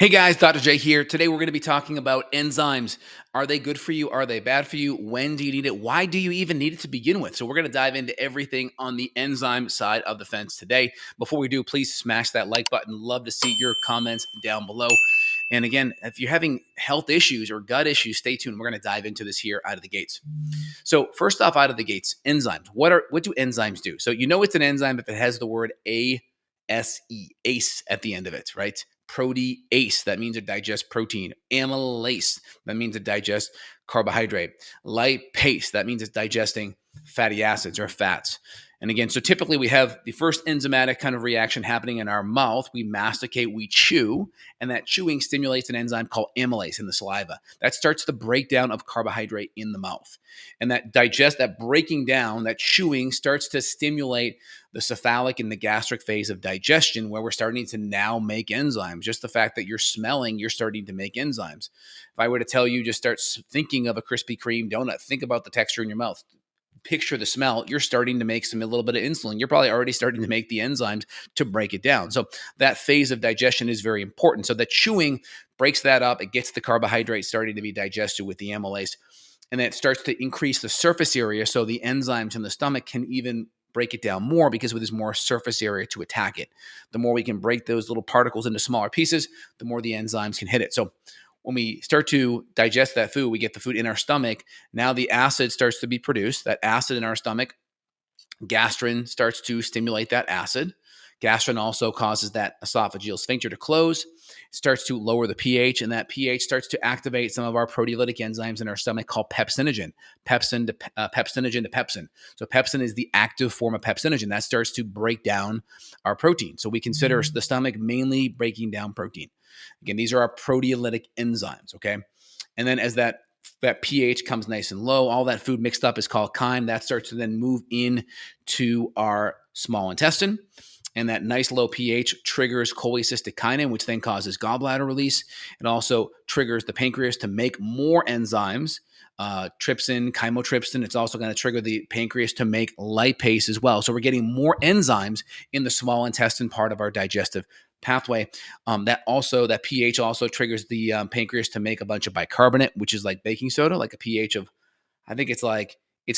Hey guys, Dr. J here. Today we're going to be talking about enzymes. Are they good for you? Are they bad for you? When do you need it? Why do you even need it to begin with? So we're going to dive into everything on the enzyme side of the fence today. Before we do, please smash that like button. Love to see your comments down below. And again, if you're having health issues or gut issues, stay tuned. We're going to dive into this here out of the gates. So first off, out of the gates, enzymes. What do enzymes do? So you know it's an enzyme if it has the word ASE at the end of it, right? Protease, that means it digests protein. Amylase, that means it digests carbohydrate. Lipase, that means it's digesting fatty acids or fats. And again, so typically we have the first enzymatic kind of reaction happening in our mouth. We masticate, we chew, and that chewing stimulates an enzyme called amylase in the saliva. That starts the breakdown of carbohydrate in the mouth. And that breaking down, that chewing starts to stimulate the cephalic and the gastric phase of digestion, where we're starting to now make enzymes. Just the fact that you're smelling, you're starting to make enzymes. If I were to tell you, just start thinking of a Krispy Kreme donut, think about the texture in your mouth. Picture the smell, you're starting to make a little bit of insulin. You're probably already starting to make the enzymes to break it down. So that phase of digestion is very important. So the chewing breaks that up. It gets the carbohydrate starting to be digested with the amylase, and then it starts to increase the surface area. So the enzymes in the stomach can even break it down more because there's more surface area to attack it. The more we can break those little particles into smaller pieces, the more the enzymes can hit it. So when we start to digest that food, we get the food in our stomach. Now the acid starts to be produced. That acid in our stomach, gastrin starts to stimulate that acid. Gastrin also causes that esophageal sphincter to close. It starts to lower the pH, and that pH starts to activate some of our proteolytic enzymes in our stomach called pepsinogen. Pepsinogen to pepsin. So pepsin is the active form of pepsinogen. That starts to break down our protein. So we consider the stomach mainly breaking down protein. Again, these are our proteolytic enzymes, okay? And then as that pH comes nice and low, all that food mixed up is called chyme. That starts to then move into our small intestine. And that nice low pH triggers cholecystokinin, which then causes gallbladder release. It also triggers the pancreas to make more enzymes, trypsin, chymotrypsin. It's also going to trigger the pancreas to make lipase as well. So we're getting more enzymes in the small intestine part of our digestive pathway. That pH also triggers the pancreas to make a bunch of bicarbonate, which is like baking soda, like a pH of, I think it's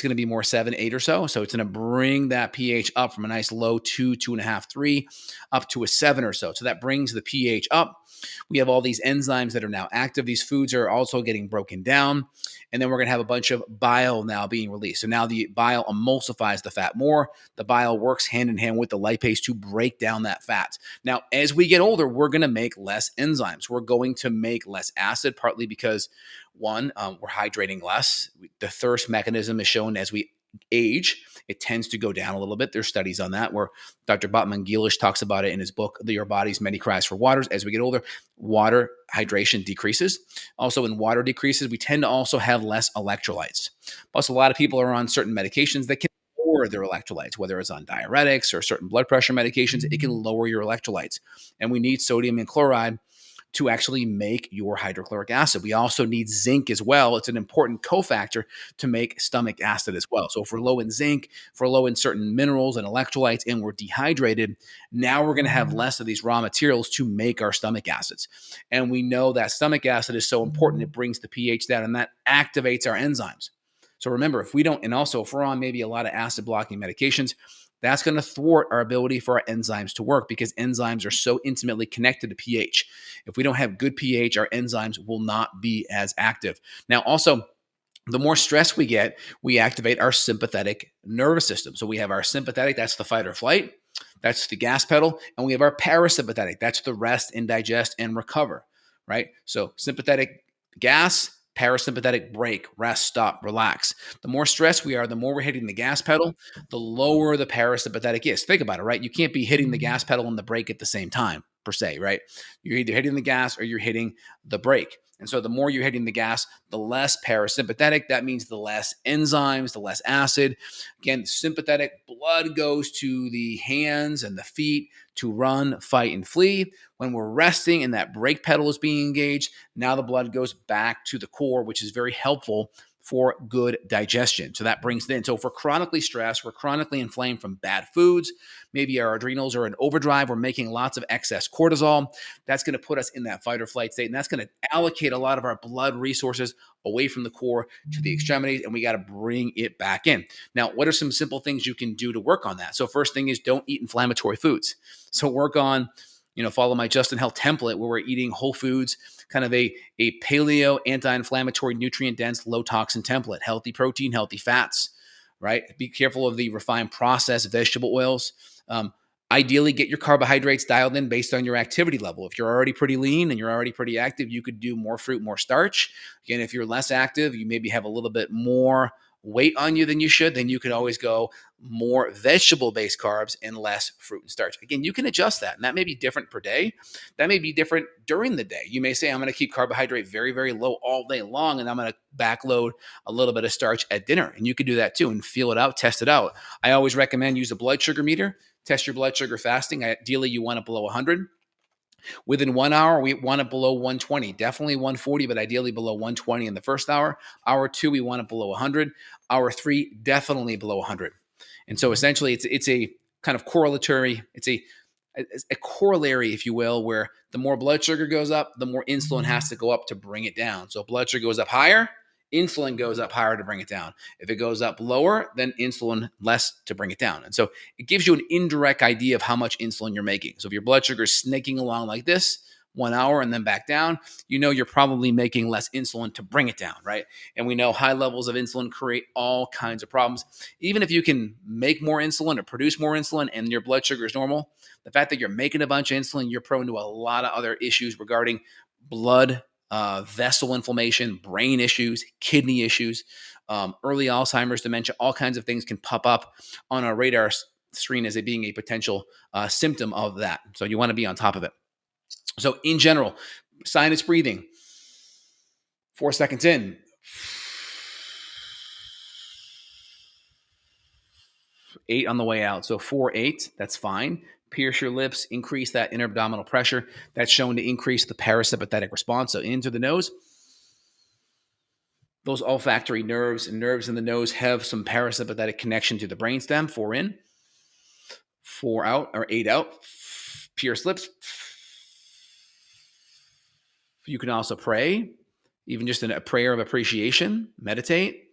going to be more 7, 8 or so. So it's going to bring that pH up from a nice low 2, 2.5, 3, up to a 7 or so. So that brings the pH up. We have all these enzymes that are now active. These foods are also getting broken down. And then we're going to have a bunch of bile now being released. So now the bile emulsifies the fat more. The bile works hand in hand with the lipase to break down that fat. Now, as we get older, we're going to make less enzymes. We're going to make less acid, partly because one, we're hydrating less. The thirst mechanism is shown as we age. It tends to go down a little bit. There's studies on that where Dr. Botman-Gielish talks about it in his book, Your Body's Many Cries for Waters. As we get older, water hydration decreases. Also, when water decreases, we tend to also have less electrolytes. Plus, a lot of people are on certain medications that can lower their electrolytes, whether it's on diuretics or certain blood pressure medications. It can lower your electrolytes. And we need sodium and chloride to actually make your hydrochloric acid. We also need zinc as well. It's an important cofactor to make stomach acid as well. So if we're low in zinc, if we're low in certain minerals and electrolytes, and we're dehydrated, now we're going to have less of these raw materials to make our stomach acids. And we know that stomach acid is so important. It brings the pH down, and that activates our enzymes. So remember, if we don't, and also if we're on maybe a lot of acid blocking medications, that's going to thwart our ability for our enzymes to work because enzymes are so intimately connected to pH. If we don't have good pH, our enzymes will not be as active. Now, also, the more stress we get, we activate our sympathetic nervous system. So we have our sympathetic, that's the fight or flight, that's the gas pedal, and we have our parasympathetic, that's the rest and digest and recover, right? So sympathetic gas, parasympathetic brake, rest, stop, relax. The more stressed we are, the more we're hitting the gas pedal, the lower the parasympathetic is. Think about it, right? You can't be hitting the gas pedal and the brake at the same time, per se, right? You're either hitting the gas or you're hitting the brake. And so the more you're hitting the gas, the less parasympathetic. That means the less enzymes, the less acid. Again, sympathetic blood goes to the hands and the feet to run, fight, and flee. When we're resting and that brake pedal is being engaged, now the blood goes back to the core, which is very helpful for good digestion. So that brings it in. So if we're chronically stressed, we're chronically inflamed from bad foods, maybe our adrenals are in overdrive, we're making lots of excess cortisol, that's going to put us in that fight or flight state. And that's going to allocate a lot of our blood resources away from the core to the extremities, and we got to bring it back in. Now, what are some simple things you can do to work on that? So first thing is don't eat inflammatory foods. So work on, follow my Justin Health template where we're eating whole foods, kind of a paleo, anti-inflammatory, nutrient-dense, low-toxin template, healthy protein, healthy fats, right? Be careful of the refined processed vegetable oils. Ideally, get your carbohydrates dialed in based on your activity level. If you're already pretty lean and you're already pretty active, you could do more fruit, more starch. Again, if you're less active, you maybe have a little bit more weight on you than you should, then you can always go more vegetable-based carbs and less fruit and starch. Again, you can adjust that, and that may be different per day. That may be different during the day. You may say, I'm going to keep carbohydrate very, very low all day long, and I'm going to backload a little bit of starch at dinner. And you could do that too and feel it out, test it out. I always recommend use a blood sugar meter. Test your blood sugar fasting. Ideally, you want it below 100. Within 1 hour, we want it below 120, definitely 140, but ideally below 120 in the first hour. Hour 2, we want it below 100. Hour 3, definitely below 100. And so essentially, it's a kind of correlatory, it's a corollary, if you will, where the more blood sugar goes up, the more insulin has to go up to bring it down. So blood sugar goes up higher, insulin goes up higher to bring it down. If it goes up lower, then insulin less to bring it down. And so it gives you an indirect idea of how much insulin you're making. So if your blood sugar is snaking along like this, 1 hour and then back down, you're probably making less insulin to bring it down, right? And we know high levels of insulin create all kinds of problems. Even if you can make more insulin or produce more insulin and your blood sugar is normal, the fact that you're making a bunch of insulin, you're prone to a lot of other issues regarding blood vessel inflammation, brain issues, kidney issues, early Alzheimer's, dementia, all kinds of things can pop up on our radar screen as it being a potential symptom of that. So you want to be on top of it. So in general, sinus breathing, 4 seconds in, 8 on the way out. So 4, 8, that's fine. Pierce your lips, increase that inner abdominal pressure. That's shown to increase the parasympathetic response. So into the nose. Those olfactory nerves and nerves in the nose have some parasympathetic connection to the brainstem. 4 in, 4 out, or 8 out. Pierce lips. You can also pray, even just in a prayer of appreciation, meditate.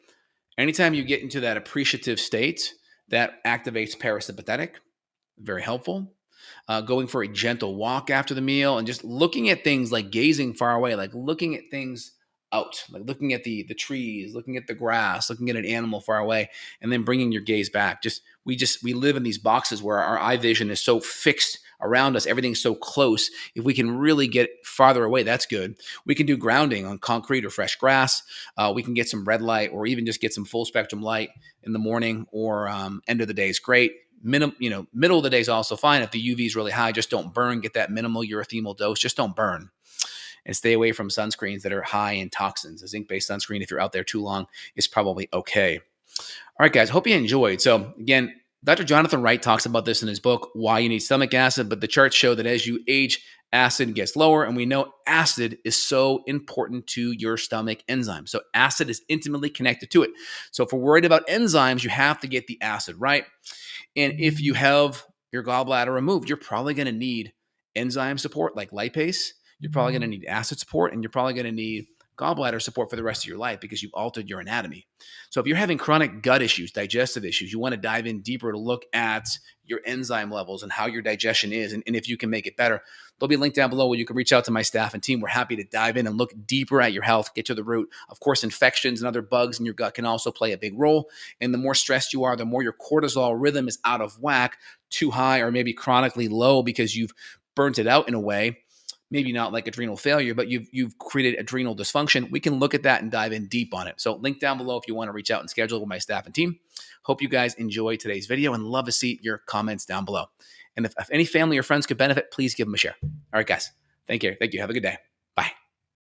Anytime you get into that appreciative state, that activates parasympathetic. Very helpful. Going for a gentle walk after the meal and just looking at things like gazing far away, like looking at things out, like looking at the trees, looking at the grass, looking at an animal far away, and then bringing your gaze back. We live in these boxes where our eye vision is so fixed around us. Everything's so close. If we can really get farther away, that's good. We can do grounding on concrete or fresh grass. We can get some red light or even just get some full spectrum light in the morning or end of the day is great. Middle of the day is also fine. If the UV is really high, just don't burn. Get that minimal erythemal dose. Just don't burn. And stay away from sunscreens that are high in toxins. A zinc-based sunscreen, if you're out there too long, is probably okay. All right, guys, hope you enjoyed. So again, Dr. Jonathan Wright talks about this in his book, Why You Need Stomach Acid, but the charts show that as you age, acid gets lower, and we know acid is so important to your stomach enzymes. So acid is intimately connected to it. So if we're worried about enzymes, you have to get the acid right. And if you have your gallbladder removed, you're probably going to need enzyme support like lipase. You're probably going to need acid support, and you're probably going to need gallbladder support for the rest of your life because you've altered your anatomy. So if you're having chronic gut issues, digestive issues, you want to dive in deeper to look at your enzyme levels and how your digestion is, and if you can make it better, there'll be a link down below where you can reach out to my staff and team. We're happy to dive in and look deeper at your health, get to the root. Of course, infections and other bugs in your gut can also play a big role. And the more stressed you are, the more your cortisol rhythm is out of whack, too high or maybe chronically low because you've burnt it out in a way. Maybe not like adrenal failure, but you've created adrenal dysfunction. We can look at that and dive in deep on it. So link down below if you want to reach out and schedule with my staff and team. Hope you guys enjoy today's video and love to see your comments down below. And if any family or friends could benefit, please give them a share. All right, guys. Thank you. Have a good day.